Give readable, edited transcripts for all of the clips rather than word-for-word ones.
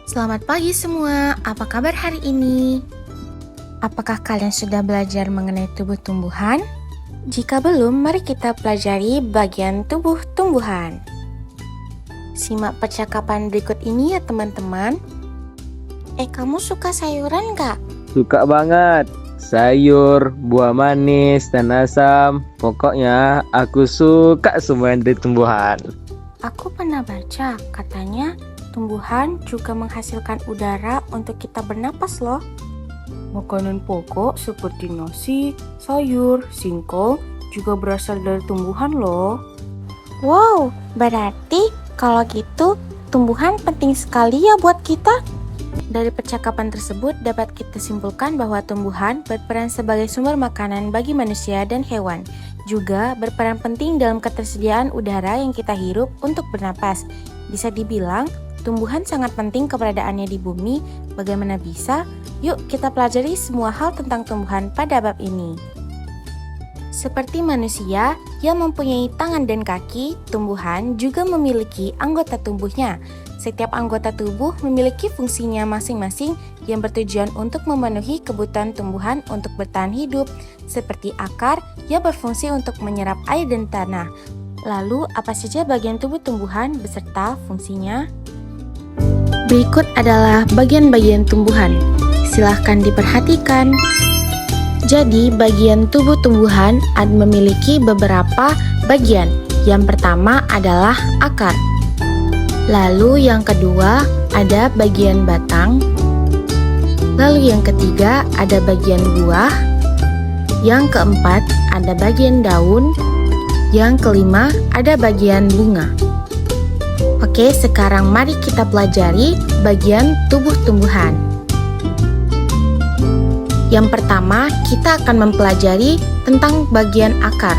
Selamat pagi semua, apa kabar hari ini? Apakah kalian sudah belajar mengenai tubuh tumbuhan? Jika belum, mari kita pelajari bagian tubuh tumbuhan. Simak percakapan berikut ini ya teman-teman. Kamu suka sayuran gak? Suka banget. Sayur, buah manis, dan asam. Pokoknya aku suka semua yang dari tumbuhan. Aku pernah baca, katanya tumbuhan juga menghasilkan udara untuk kita bernapas loh. Makanan pokok seperti nasi, sayur, singkong juga berasal dari tumbuhan loh. Wow, berarti kalau gitu tumbuhan penting sekali ya buat kita. Dari percakapan tersebut dapat kita simpulkan bahwa tumbuhan berperan sebagai sumber makanan bagi manusia dan hewan. Juga berperan penting dalam ketersediaan udara yang kita hirup untuk bernapas. Bisa dibilang, tumbuhan sangat penting keberadaannya di bumi. Bagaimana bisa? Yuk kita pelajari semua hal tentang tumbuhan pada bab ini. Seperti manusia yang mempunyai tangan dan kaki, tumbuhan juga memiliki anggota tubuhnya. Setiap anggota tubuh memiliki fungsinya masing-masing yang bertujuan untuk memenuhi kebutuhan tumbuhan untuk bertahan hidup, seperti akar yang berfungsi untuk menyerap air dan tanah. Lalu, apa saja bagian tubuh tumbuhan beserta fungsinya? Berikut adalah bagian-bagian tumbuhan. Silahkan diperhatikan. Jadi, bagian tubuh tumbuhan memiliki beberapa bagian. Yang pertama adalah akar. Lalu yang kedua ada bagian batang. Lalu yang ketiga ada bagian buah. Yang keempat ada bagian daun. Yang kelima ada bagian bunga. Oke, sekarang mari kita pelajari bagian tubuh tumbuhan. Yang pertama, kita akan mempelajari tentang bagian akar.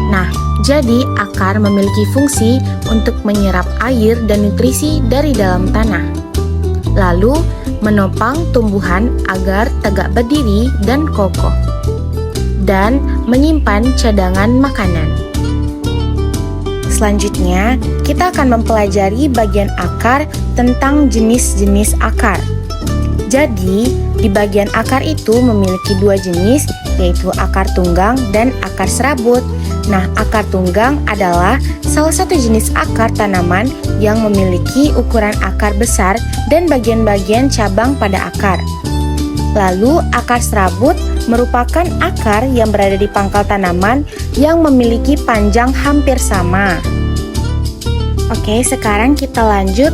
Nah, jadi akar memiliki fungsi untuk menyerap air dan nutrisi dari dalam tanah. Lalu, menopang tumbuhan agar tegak berdiri dan kokoh. Dan menyimpan cadangan makanan. Selanjutnya, kita akan mempelajari bagian akar tentang jenis-jenis akar. Jadi, di bagian akar itu memiliki dua jenis, yaitu akar tunggang dan akar serabut. Nah, akar tunggang adalah salah satu jenis akar tanaman yang memiliki ukuran akar besar dan bagian-bagian cabang pada akar. Lalu, akar serabut merupakan akar yang berada di pangkal tanaman yang memiliki panjang hampir sama. Oke, sekarang kita lanjut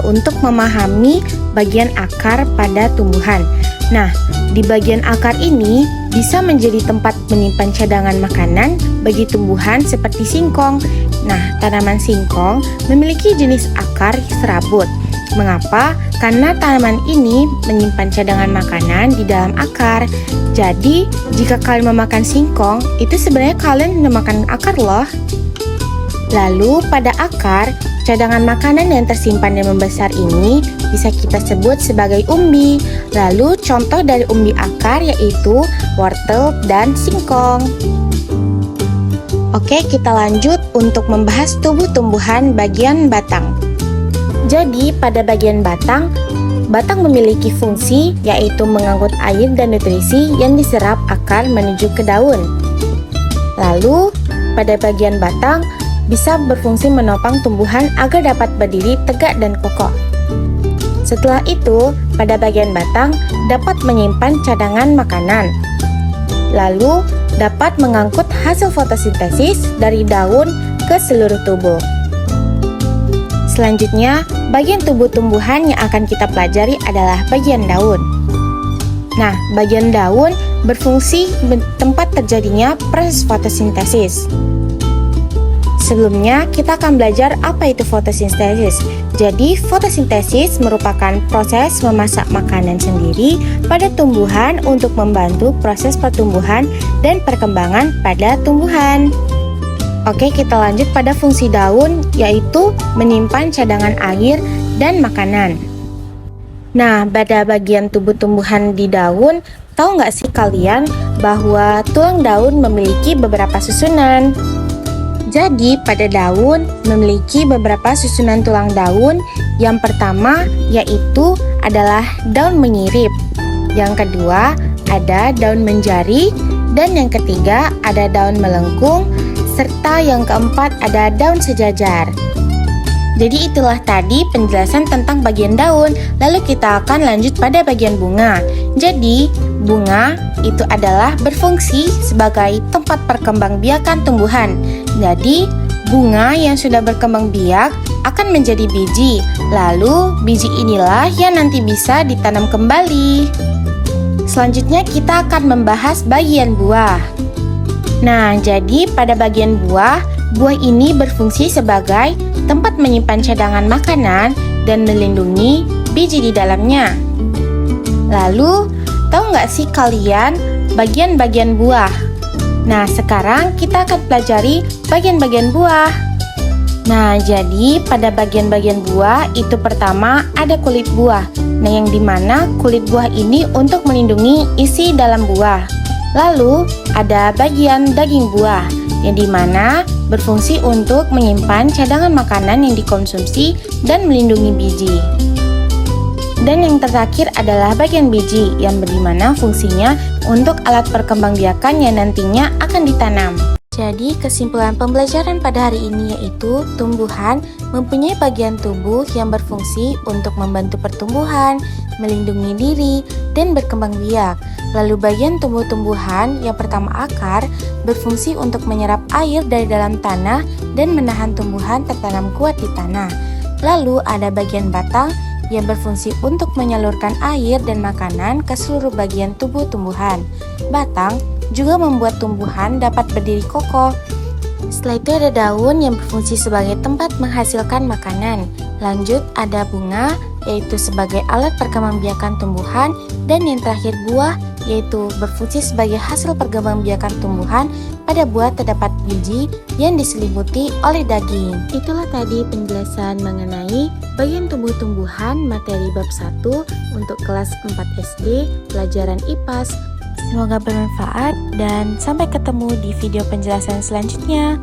untuk memahami bagian akar pada tumbuhan. Nah, di bagian akar ini bisa menjadi tempat menyimpan cadangan makanan bagi tumbuhan seperti singkong. Nah, tanaman singkong memiliki jenis akar serabut. Mengapa? Karena tanaman ini menyimpan cadangan makanan di dalam akar. Jadi, jika kalian memakan singkong, itu sebenarnya kalian memakan akar loh. Lalu, pada akar, cadangan makanan yang tersimpan dan membesar ini bisa kita sebut sebagai umbi. Lalu contoh dari umbi akar yaitu wortel dan singkong. Oke, kita lanjut untuk membahas tubuh tumbuhan bagian batang. Jadi pada bagian batang memiliki fungsi yaitu mengangkut air dan nutrisi yang diserap akar menuju ke daun. Lalu pada bagian batang bisa berfungsi menopang tumbuhan agar dapat berdiri tegak dan kokoh. Setelah itu, pada bagian batang dapat menyimpan cadangan makanan. Lalu, dapat mengangkut hasil fotosintesis dari daun ke seluruh tubuh. Selanjutnya, bagian tubuh tumbuhan yang akan kita pelajari adalah bagian daun. Nah, bagian daun berfungsi tempat terjadinya proses fotosintesis. Sebelumnya, kita akan belajar apa itu fotosintesis. Jadi, fotosintesis merupakan proses memasak makanan sendiri pada tumbuhan untuk membantu proses pertumbuhan dan perkembangan pada tumbuhan. Oke, kita lanjut pada fungsi daun, yaitu menyimpan cadangan air dan makanan. Nah, pada bagian tubuh tumbuhan di daun, tahu nggak sih kalian bahwa tulang daun memiliki beberapa susunan? Jadi, pada daun memiliki beberapa susunan tulang daun Yang pertama yaitu adalah daun menyirip. Yang kedua ada daun menjari. Dan yang ketiga ada daun melengkung. Serta yang keempat ada daun sejajar. Jadi itulah tadi penjelasan tentang bagian daun. Lalu kita akan lanjut pada bagian bunga. Jadi bunga itu adalah berfungsi sebagai tempat perkembangbiakan tumbuhan. Jadi bunga yang sudah berkembang biak akan menjadi biji. Lalu biji inilah yang nanti bisa ditanam kembali. Selanjutnya kita akan membahas bagian buah. Nah, jadi pada bagian buah ini berfungsi sebagai tempat menyimpan cadangan makanan dan melindungi biji di dalamnya. Lalu, tahu nggak sih kalian bagian-bagian buah? Nah, sekarang kita akan pelajari bagian-bagian buah. Nah, jadi pada bagian-bagian buah itu pertama ada kulit buah. Nah, yang dimana kulit buah ini untuk melindungi isi dalam buah. Lalu ada bagian daging buah yang dimana berfungsi untuk menyimpan cadangan makanan yang dikonsumsi dan melindungi biji. Dan yang terakhir adalah bagian biji yang dimana fungsinya untuk alat perkembangbiakan yang nantinya akan ditanam. Jadi kesimpulan pembelajaran pada hari ini yaitu tumbuhan mempunyai bagian tubuh yang berfungsi untuk membantu pertumbuhan, melindungi diri, dan berkembang biak. Lalu bagian tumbuh-tumbuhan yang pertama akar berfungsi untuk menyerap air dari dalam tanah dan menahan tumbuhan tertanam kuat di tanah. Lalu ada bagian batang yang berfungsi untuk menyalurkan air dan makanan ke seluruh bagian tubuh tumbuhan. Batang juga membuat tumbuhan dapat berdiri kokoh. Setelah itu ada daun yang berfungsi sebagai tempat menghasilkan makanan. Lanjut ada bunga yaitu sebagai alat perkembangbiakan tumbuhan, dan yang terakhir buah yaitu berfungsi sebagai hasil perkembangbiakan tumbuhan. Pada buah terdapat biji yang diselimuti oleh daging. Itulah tadi penjelasan mengenai bagian tumbuh-tumbuhan materi bab 1 untuk kelas 4 SD pelajaran IPAS. Semoga bermanfaat dan sampai ketemu di video penjelasan selanjutnya.